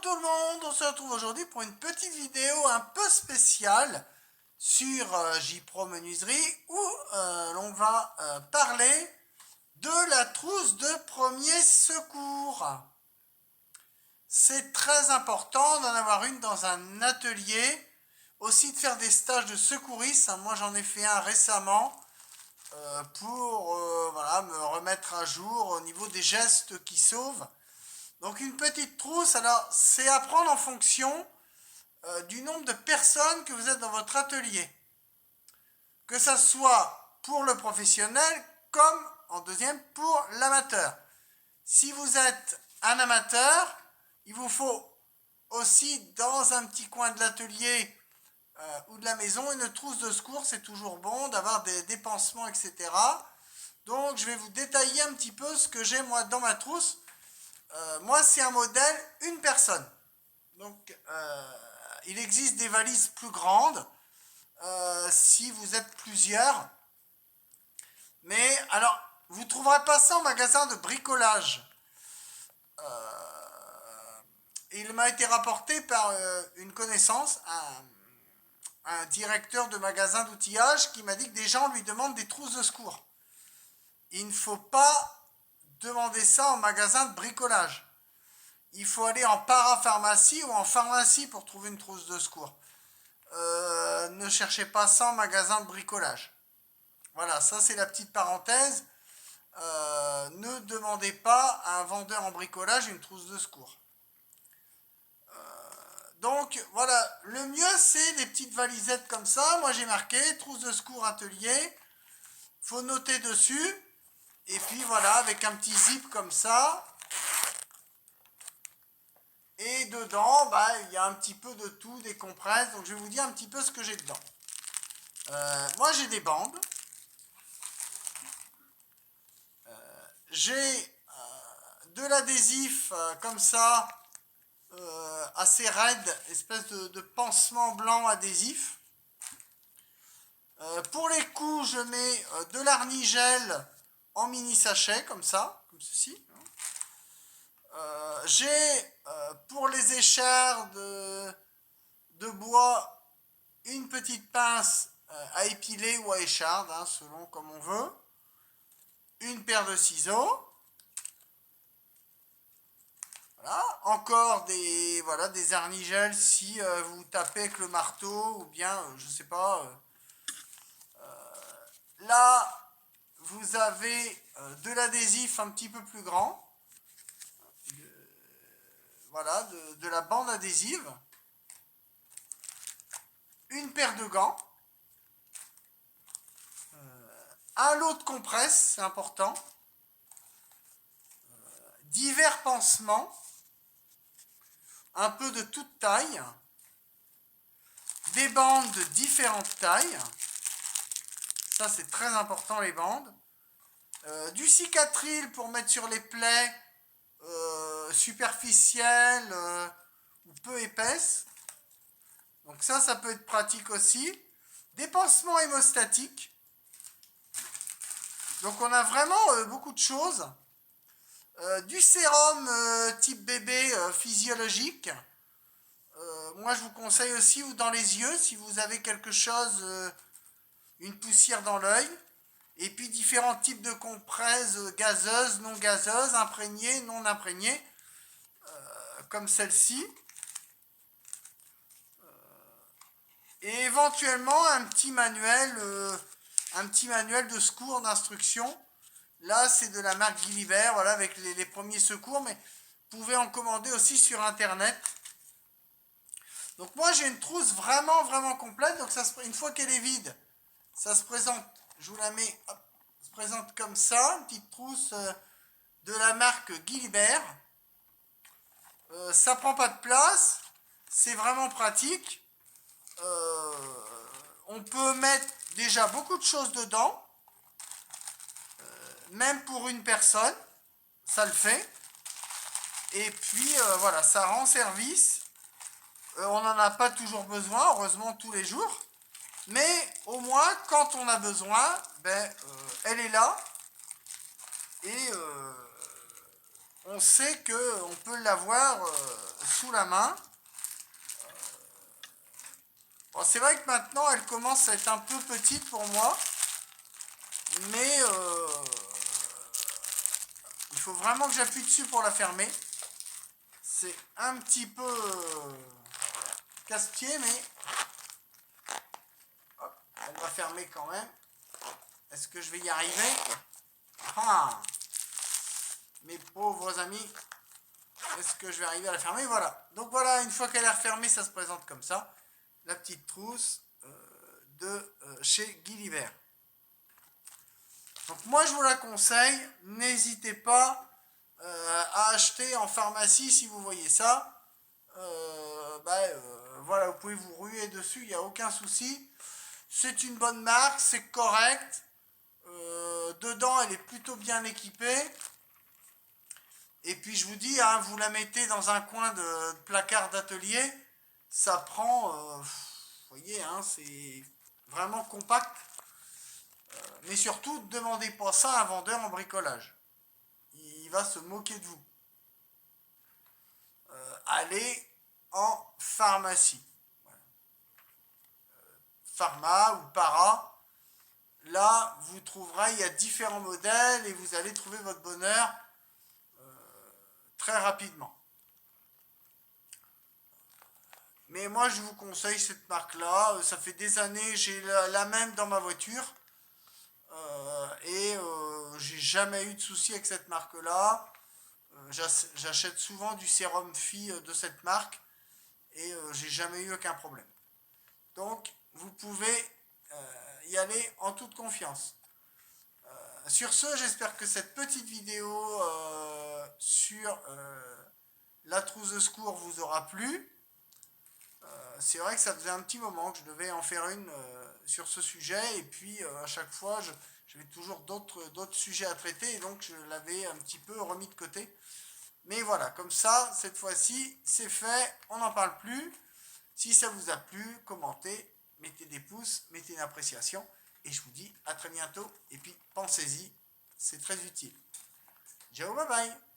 Bonjour tout le monde, on se retrouve aujourd'hui pour une petite vidéo un peu spéciale sur J-Pro Menuiserie où l'on va parler de la trousse de premier secours. C'est très important d'en avoir une dans un atelier, aussi de faire des stages de secouristes. Moi j'en ai fait un récemment pour voilà, me remettre à jour au niveau des gestes qui sauvent. Donc une petite trousse, alors c'est à prendre en fonction du nombre de personnes que vous êtes dans votre atelier. Que ça soit pour le professionnel comme en deuxième pour l'amateur. Si vous êtes un amateur, il vous faut aussi dans un petit coin de l'atelier ou de la maison une trousse de secours. C'est toujours bon d'avoir des pansements, etc. Donc je vais vous détailler un petit peu ce que j'ai moi dans ma trousse. Moi c'est un modèle une personne. Donc il existe des valises plus grandes si vous êtes plusieurs. Mais alors vous ne trouverez pas ça en magasin de bricolage. Il m'a été rapporté par une connaissance, un directeur de magasin d'outillage qui m'a dit que des gens lui demandent des trousses de secours. Il ne faut pas demander ça en magasin de bricolage. Il faut aller en parapharmacie ou en pharmacie pour trouver une trousse de secours. Ne cherchez pas ça en magasin de bricolage. Voilà, ça c'est la petite parenthèse. Ne demandez pas à un vendeur en bricolage une trousse de secours. Donc voilà, le mieux c'est des petites valisettes comme ça. Moi j'ai marqué trousse de secours atelier. Faut noter dessus. Et puis voilà, avec un petit zip comme ça. Et dedans, bah, il y a un petit peu de tout, des compresses. Donc je vais vous dire un petit peu ce que j'ai dedans. Moi j'ai des bandes. J'ai de l'adhésif comme ça, assez raide, espèce de pansement blanc adhésif. Pour les coups, je mets de l'arnigel en mini sachet, comme ça, comme ceci. J'ai pour les échardes de bois une petite pince à épiler ou à écharde, selon comme on veut. Une paire de ciseaux. Voilà. Encore des, voilà, des arnigels si vous tapez avec le marteau ou bien, je sais pas. Là, vous avez de l'adhésif un petit peu plus grand. Voilà, de la bande adhésive. Une paire de gants. Un lot de compresses, c'est important. Divers pansements. Un peu de toute taille. Des bandes de différentes tailles. Ça, c'est très important, les bandes. Du cicatril pour mettre sur les plaies superficielles ou peu épaisses. Donc ça peut être pratique aussi. Des pansements hémostatiques. Donc on a vraiment beaucoup de choses. Du sérum type bébé physiologique. Moi je vous conseille aussi, ou dans les yeux, si vous avez quelque chose, une poussière dans l'œil. Et puis différents types de compresses gazeuses, non gazeuses, imprégnées, non imprégnées, comme celle-ci. Et éventuellement un petit manuel de secours, d'instruction. Là c'est de la marque Guilibert, voilà, avec les premiers secours, mais vous pouvez en commander aussi sur internet. Donc moi j'ai une trousse vraiment complète. Donc ça une fois qu'elle est vide, ça se présente, je vous la mets, hop, ça se présente comme ça, une petite trousse de la marque Guilibert. Ça prend pas de place, c'est vraiment pratique. On peut mettre déjà beaucoup de choses dedans, même pour une personne, ça le fait. Et puis voilà, ça rend service. On n'en a pas toujours besoin, heureusement tous les jours. Mais au moins, quand on a besoin, elle est là. Et on sait qu'on peut l'avoir sous la main. Bon, c'est vrai que maintenant elle commence à être un peu petite pour moi, mais il faut vraiment que j'appuie dessus pour la fermer. C'est un petit peu casse-pied, mais hop, elle va fermer quand même. Est-ce que je vais y arriver? Ah, mes pauvres amis, est-ce que je vais arriver à la fermer? Voilà. Donc voilà, une fois qu'elle est refermée, ça se présente comme ça. La petite trousse de chez Gulliver. Donc moi, je vous la conseille. N'hésitez pas à acheter en pharmacie si vous voyez ça. Voilà, vous pouvez vous ruer dessus, il n'y a aucun souci. C'est une bonne marque, c'est correct. Dedans, elle est plutôt bien équipée. Et puis je vous dis, hein, vous la mettez dans un coin de placard d'atelier, ça prend, vous voyez, hein, c'est vraiment compact. Mais surtout, ne demandez pas ça à un vendeur en bricolage. Il va se moquer de vous. Allez en pharmacie. Voilà. Pharma ou para. Là, vous trouverez, il y a différents modèles et vous allez trouver votre bonheur très rapidement. Mais moi, je vous conseille cette marque-là. Ça fait des années, j'ai la même dans ma voiture. J'ai jamais eu de souci avec cette marque-là. J'achète souvent du sérum Phi de cette marque et j'ai jamais eu aucun problème. Donc, vous pouvez y aller en toute confiance. Sur ce, j'espère que cette petite vidéo sur la trousse de secours vous aura plu. C'est vrai que ça faisait un petit moment que je devais en faire une sur ce sujet et puis à chaque fois j'avais toujours d'autres sujets à traiter et donc je l'avais un petit peu remis de côté. Mais voilà, comme ça, cette fois-ci, c'est fait, on n'en parle plus. Si ça vous a plu, commentez, mettez des pouces, mettez une appréciation et je vous dis à très bientôt et puis pensez-y, c'est très utile. Ciao, bye bye.